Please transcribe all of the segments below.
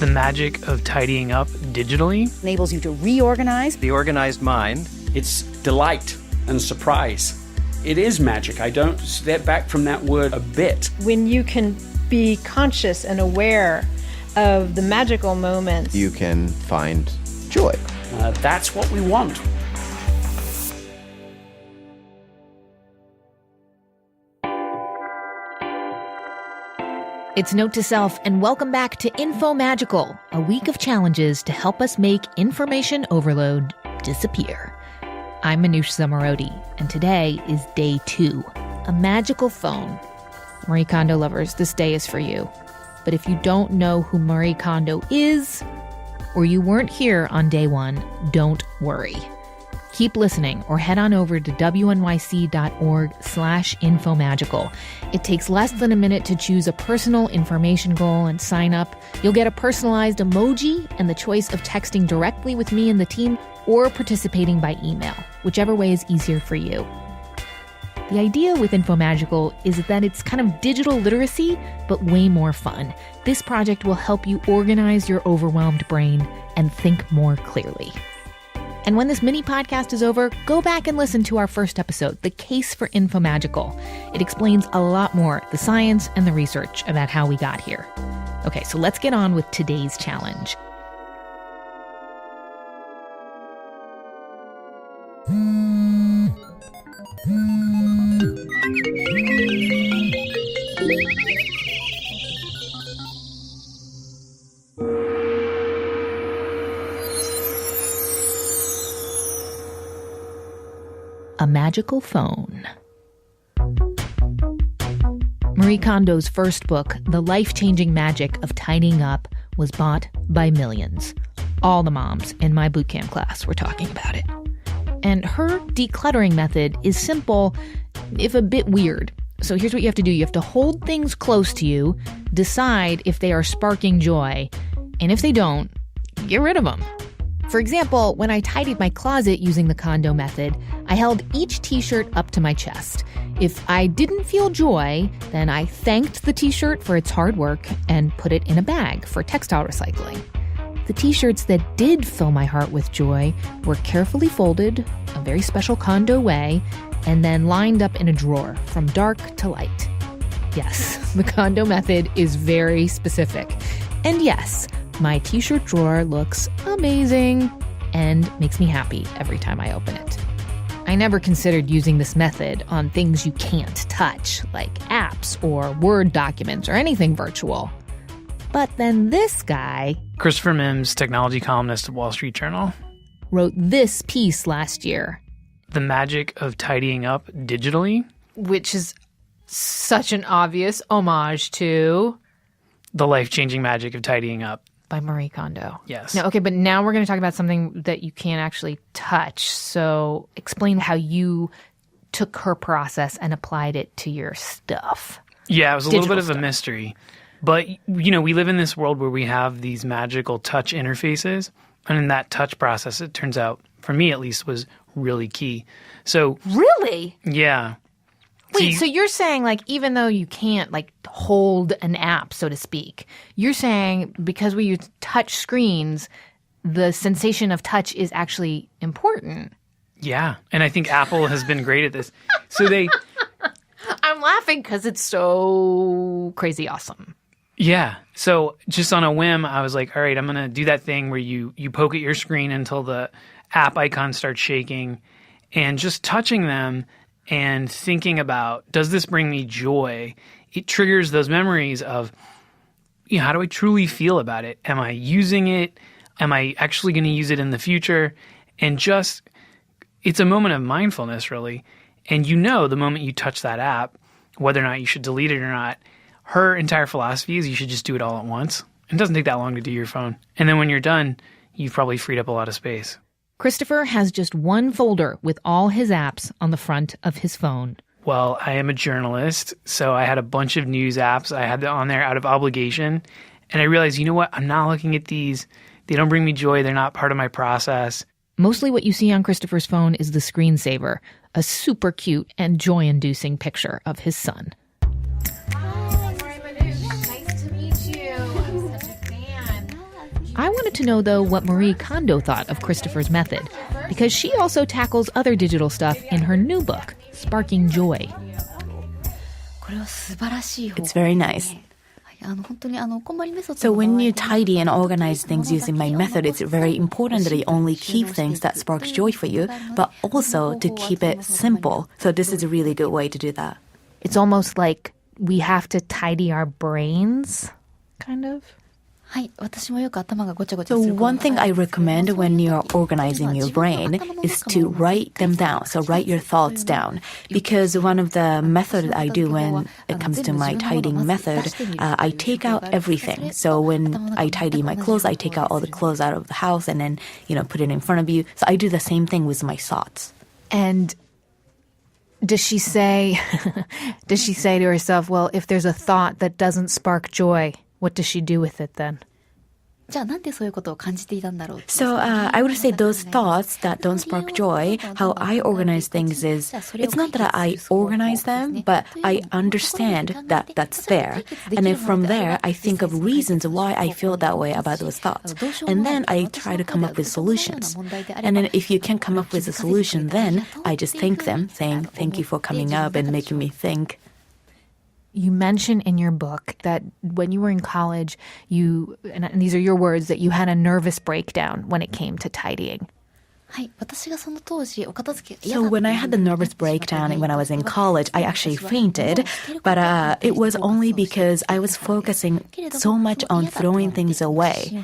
The magic of tidying up digitally. Enables you to reorganize. The organized mind. It's delight and surprise. It is magic. I don't step back from that word a bit. When you can be conscious and aware of the magical moments, you can find joy. That's what we want. It's Note to Self, and welcome back to Infomagical, a week of challenges to help us make information overload disappear. I'm Manoush Zomorodi, and today is day 2, a magical phone. Marie Kondo lovers, this day is for you. But if you don't know who Marie Kondo is, or you weren't here on day 1, don't worry. Keep listening or head on over to wnyc.org/infomagical. It takes less than a minute to choose a personal information goal and sign up. You'll get a personalized emoji and the choice of texting directly with me and the team or participating by email, whichever way is easier for you. The idea with Infomagical is that it's kind of digital literacy, but way more fun. This project will help you organize your overwhelmed brain and think more clearly. And when this mini podcast is over, go back and listen to our first episode, The Case for Infomagical. It explains a lot more, the science and the research about how we got here. Okay, so let's get on with today's challenge. A magical phone. Marie Kondo's first book, The Life-Changing Magic of Tidying Up, was bought by millions. All the moms in my bootcamp class were talking about it. And her decluttering method is simple, if a bit weird. So here's what you have to do. You have to hold things close to you, decide if they are sparking joy, and if they don't, get rid of them. For example, when I tidied my closet using the Kondo method, I held each t-shirt up to my chest. If I didn't feel joy, then I thanked the t-shirt for its hard work and put it in a bag for textile recycling. The t-shirts that did fill my heart with joy were carefully folded, a very special Kondo way, and then lined up in a drawer from dark to light. Yes, the Kondo method is very specific. And yes, my t-shirt drawer looks amazing and makes me happy every time I open it. I never considered using this method on things you can't touch, like apps or Word documents or anything virtual. But then this guy, Christopher Mims, technology columnist at Wall Street Journal, wrote this piece last year. The magic of tidying up digitally. which is such an obvious homage to The Life-Changing Magic of Tidying Up. by Marie Kondo. Yes. No, okay, but now we're going to talk about something that you can't actually touch. So explain how you took her process and applied it to your stuff. Yeah, it was a little bit of Digital a mystery. But, you know, we live in this world where we have these magical touch interfaces. And in that touch process, it turns out, for me at least, was really key. So, Really? yeah. Wait, so you're saying, like, even though you can't, like, hold an app, so to speak, you're saying because we use touch screens, the sensation of touch is actually important. Yeah. And I think Apple has been great at this. So they... I'm laughing because it's so crazy awesome. Yeah. So just on a whim, I was like, all right, I'm going to do that thing where you poke at your screen until the app icon starts shaking, and just touching them and thinking about, does this bring me joy? It triggers those memories of, you know, how do I truly feel about it? Am I using it? Am I actually going to use it in the future? And just, it's a moment of mindfulness, really. And you know, the moment you touch that app, whether or not you should delete it or not, her entire philosophy is you should just do it all at once. It doesn't take that long to do your phone. And then when you're done, you've probably freed up a lot of space. Christopher has just one folder with all his apps on the front of his phone. Well, I am a journalist, so I had a bunch of news apps. I had them on there out of obligation. And I realized, you know what? I'm not looking at these. They don't bring me joy. They're not part of my process. Mostly what you see on Christopher's phone is the screensaver, a super cute and joy-inducing picture of his son. Nice to meet you. I'm such a fan. wanted to know, though, what Marie Kondo thought of Christopher's method, because she also tackles other digital stuff in her new book, Sparking Joy. It's very nice. So when you tidy and organize things using my method, it's very important that you only keep things that spark joy for you, but also to keep it simple. So this is a really good way to do that. It's almost like we have to tidy our brains, kind of. So one thing I recommend when you're organizing your brain is to write them down. So write your thoughts down. Because one of the methods I do when it comes to my tidying method, I take out everything. So when I tidy my clothes, I take out all the clothes out of the house and then, put it in front of you. So I do the same thing with my thoughts. And does she say to herself, well, if there's a thought that doesn't spark joy, what does she do with it then? So I would say those thoughts that don't spark joy, how I organize things is, it's not that I organize them, but I understand that that's there. And then from there, I think of reasons why I feel that way about those thoughts. And then I try to come up with solutions. And then if you can't come up with a solution, then I just thank them, saying, thank you for coming up and making me think. You mention in your book that when you were in college, and these are your words, that you had a nervous breakdown when it came to tidying. So when I had the nervous breakdown when I was in college, I actually fainted, but it was only because I was focusing so much on throwing things away.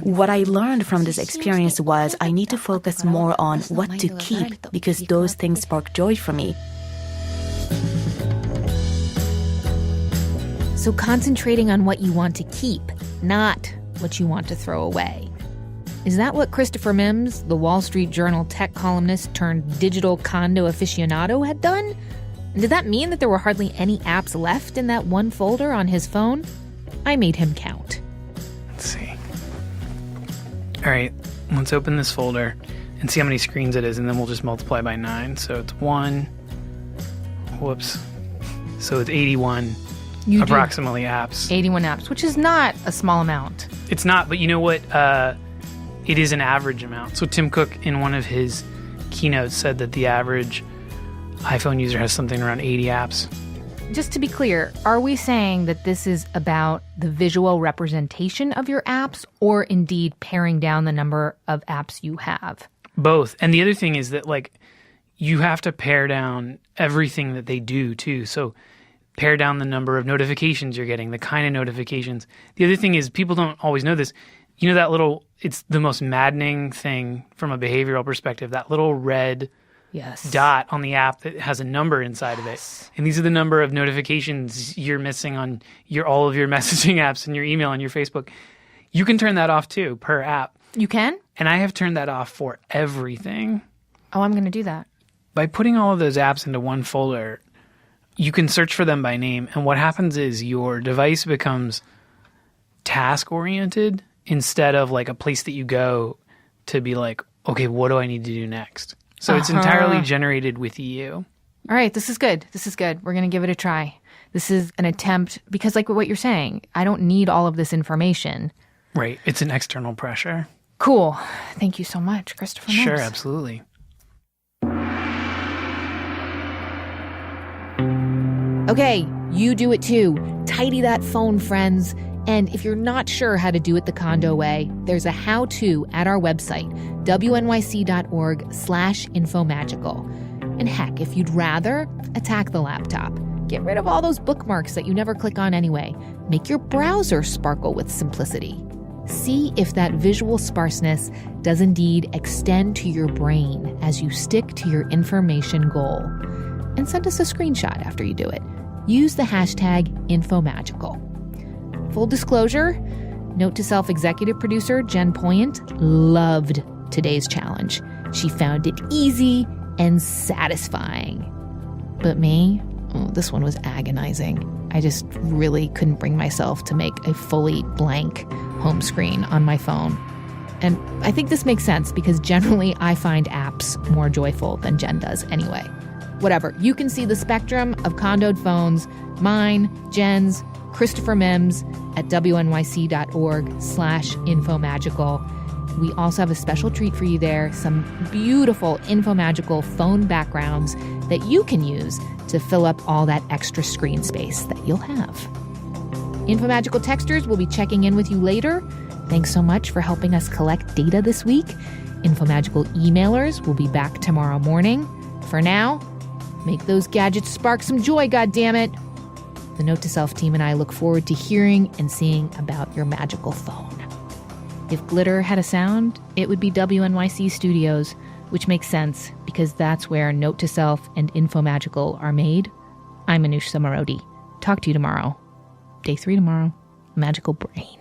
What I learned from this experience was I need to focus more on what to keep because those things spark joy for me. So concentrating on what you want to keep, not what you want to throw away. Is that what Christopher Mims, the Wall Street Journal tech columnist turned digital condo aficionado, had done? And did that mean that there were hardly any apps left in that one folder on his phone? I made him count. Let's see. All right, let's open this folder and see how many screens it is, and then we'll just multiply by 9. So it's 1. Whoops. So it's 81. Approximately apps. 81 apps, which is not a small amount. It's not, but you know what? It is an average amount. So Tim Cook, in one of his keynotes, said that the average iPhone user has something around 80 apps. Just to be clear, are we saying that this is about the visual representation of your apps or indeed paring down the number of apps you have? Both. And the other thing is that, you have to pare down everything that they do, too. So pare down the number of notifications you're getting, the kind of notifications. The other thing is, people don't always know this. It's the most maddening thing from a behavioral perspective, that little red dot on the app that has a number inside of it. And these are the number of notifications you're missing on all of your messaging apps and your email and your Facebook. You can turn that off too, per app. You can? And I have turned that off for everything. Oh, I'm going to do that. By putting all of those apps into one folder, you can search for them by name, and what happens is your device becomes task-oriented instead of a place that you go to be okay, what do I need to do next? So it's entirely generated with you. All right, this is good. We're going to give it a try. This is an attempt, because what you're saying, I don't need all of this information. Right. It's an external pressure. Cool. Thank you so much, Christopher Mims. Sure, absolutely. Okay, you do it too. Tidy that phone, friends. And if you're not sure how to do it the condo way, there's a how-to at our website, wnyc.org/infomagical. And heck, if you'd rather, attack the laptop. Get rid of all those bookmarks that you never click on anyway. Make your browser sparkle with simplicity. See if that visual sparseness does indeed extend to your brain as you stick to your information goal. And send us a screenshot after you do it. Use the hashtag Infomagical. Full disclosure, note to self, executive producer Jen Poyant loved today's challenge. She found it easy and satisfying. But me, this one was agonizing. I just really couldn't bring myself to make a fully blank home screen on my phone. And I think this makes sense because generally I find apps more joyful than Jen does anyway. Whatever, you can see the spectrum of condoed phones, mine, Jen's, Christopher Mims at wnyc.org/infomagical. We also have a special treat for you there, some beautiful Infomagical phone backgrounds that you can use to fill up all that extra screen space that you'll have. Infomagical texters will be checking in with you later. Thanks so much for helping us collect data this week. Infomagical emailers will be back tomorrow morning. For now, make those gadgets spark some joy, goddammit. The Note to Self team and I look forward to hearing and seeing about your magical phone. If glitter had a sound, it would be WNYC Studios, which makes sense because that's where Note to Self and Infomagical are made. I'm Manoush Samarodi. Talk to you tomorrow. Day 3 tomorrow. Magical Brain.